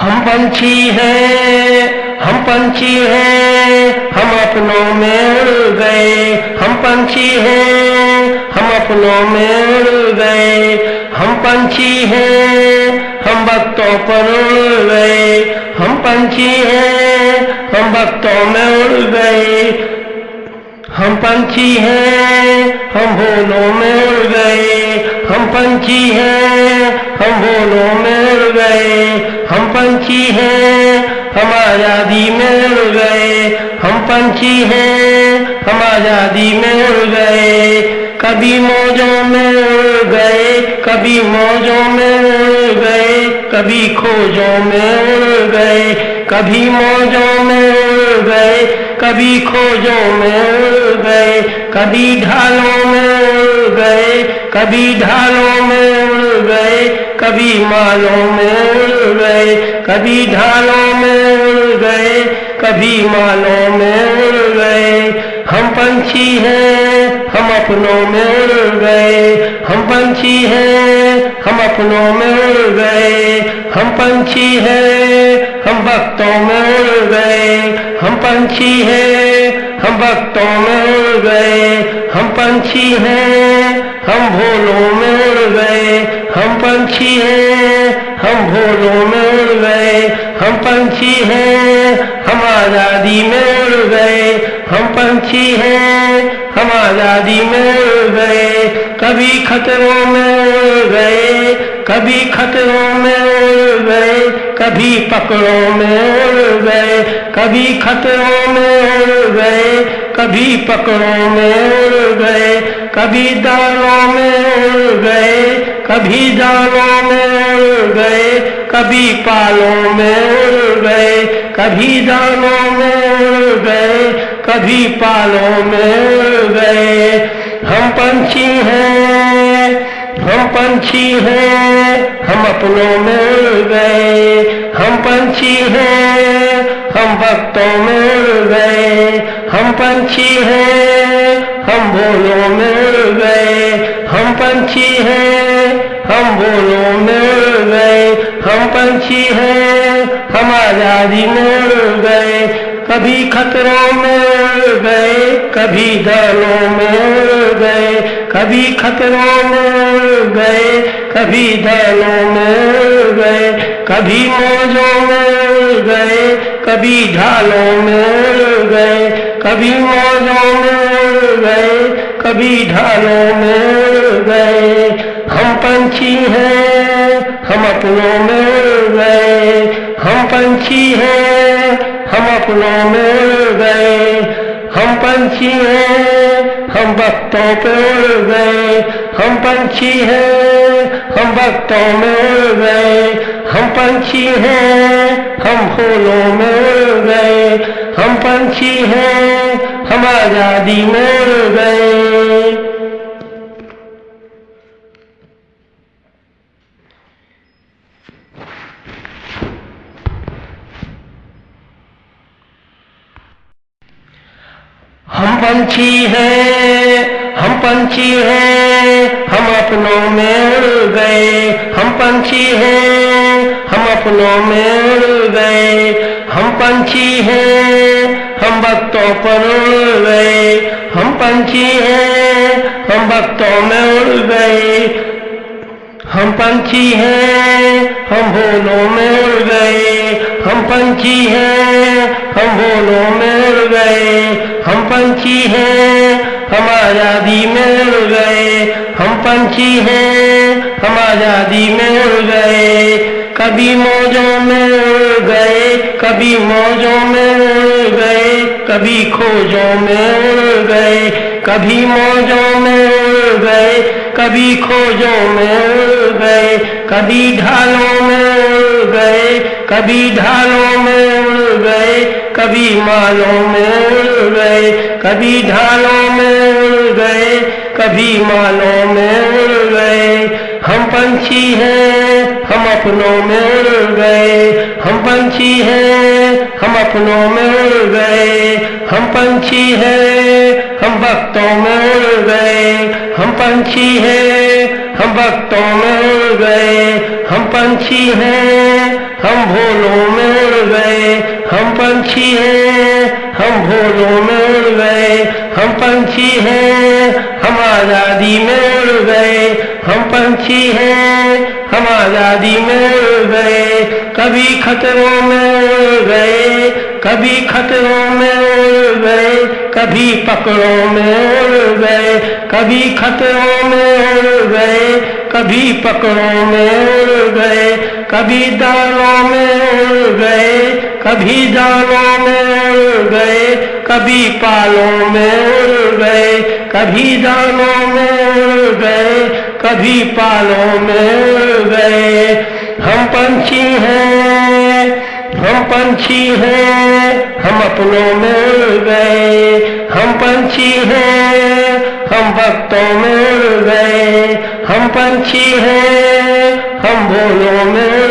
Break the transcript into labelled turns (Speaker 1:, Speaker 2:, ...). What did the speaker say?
Speaker 1: हम पंछी हैं, हम पंछी हैं, हम अपनों में उड़ गए। हम पंछी हैं, हम अपनों में उड़ गए। हम पंछी हैं, हम वक्तों पर उड़ गए। हम पंछी हैं, हम वक्तों में उड़ गए। हम पंछी हैं, हम भूलों में उड़ गए। हम पंछी हैं, हम भूलों में उड़ गए। हम पंछी हैं, हम आजादी में उड़ गए। हम पंछी हैं, हम आजादी में उड़ गए। कभी मौजों में उड़ गए, कभी मौजों में उड़ गए। कभी खोजों में उड़ गए, कभी मौजों में उड़ गए। कभी खोजों में उड़ गए, कभी ढालों में उड़ गए। कभी ढालों में उड़ गए, कभी मालों में उड़ गए। कभी ढालों में उड़ गए, कभी मालों में उड़ गए। हम पंछी हैं, हम अपनों में उड़ गए। हम पंछी हैं, हम अपनों में उड़ गए। हम पंछी हैं, हम वक्तों में उड़ गए। हम पंछी हैं, हम वक्तों में उड़ गए। हम पंछी हैं, हम भूलों में उड़ गए। हम पंछी हैं, हम भूलों में उड़ गए। हम पंछी हैं, हम आजादी में उड़ गए। हम पंछी हैं, हम आजादी में उड़ गए। कभी खतरों में उड़ गए, कभी खतरों में उड़ गए। कभी पकड़ों में उड़ गए, कभी खतरों में उड़ गए। कभी पकड़ों में उड़ गए, कभी दानों में उड़ गए। कभी दानों में उड़ गए, कभी पालों में उड़ गए। कभी दानों में उड़ गए, कभी पालों में उड़ गए। हम पंछी हैं, हम पंछी हैं, हम अपनों में उड़ गए। हम पंछी हैं, हम वक्तों में उड़ गए। हम पंछी हैं, हम भूलों में उड़ गए। हम पंछी हैं, हम भूलों में उड़ गए। हम पंछी हैं, हम आजादी में उड़ गए। कभी खतरों में उड़ गए, कभी दानों में उड़ गए। कभी खतरों में उड़ गए, कभी दानों में उड़ गए। कभी मौजों में उड़ गए, कभी ढालों में उड़ गए। कभी मौजों में उड़ गए, कभी ढालों में उड़ गए। हम पंछी हैं, हम अपनों में उड़ गए। हम पंछी हैं, हम अपनों में उड़ गए। हम पंछी हैं, हम वक्तों पे उड़ गए। हम पंछी हैं, हम वक्तों में उड़ गए। हम पंछी हैं, हम फूलों में उड़ गए। हम पंछी हैं, हम आजादी में उड़ गए। हम पंछी हैं, हम पंछी हैं, हम अपनों में उड़ गए। हम पंछी हैं, हम अपनों में उड़ गए। हम पंछी हैं, हम वक्तों पर उड़ गए। हम पंछी हैं, हम वक्तों में उड़ गए। हम पंछी हैं, हम भूलों में उड़ गए। हम पंछी हैं, हम भूलों में उड़ गए। हम पंछी हैं, हम आजादी में उड़ गए। हम पंछी हैं, हम आजादी में उड़ गए। कभी मौजों में उड़ गए, कभी मौजों में उड़ गए। कभी खोजों में उड़ गए, कभी मौजों में उड़ गए। कभी खोजों में उड़ गए, कभी ढालों में उड़ गए। कभी ढालों में उड़ गए, कभी मालों में उड़ गए। कभी ढालों में उड़ गए, कभी मालों में उड़ गए। हम पंछी हैं, हम अपनों में उड़ गए। हम पंछी हैं, हम अपनों में उड़ गए। हम पंछी हैं, हम वक्तों में उड़ गए। हम पंछी हैं, हम वक्तों में उड़ गए। हम पंछी हैं, हम भोलों में उड़ गए। हम पंछी हैं, हम भोलों में उड़ गए। हम पंछी हैं, हम आजादी में उड़ गए। हम पंछी हैं, हम आजादी में उड़ गए। कभी खतरों में उड़ गए, कभी खतरों में उड़ गए। कभी पकड़ों में उड़ गए, कभी खतरों में उड़ गए। कभी पकड़ों में उड़ गए, कभी दानों में उड़ गए। कभी दानों में उड़ गए, कभी पालों में उड़ गए। कभी दानों में उड़ गए, कभी पालों में उड़ गए। हम पंछी हैं, हम पंछी हैं, हम अपनों में उड़ गए। हम पंछी हैं, हम भक्तों में उड़ गए। हम पंछी हैं, हम भोलों में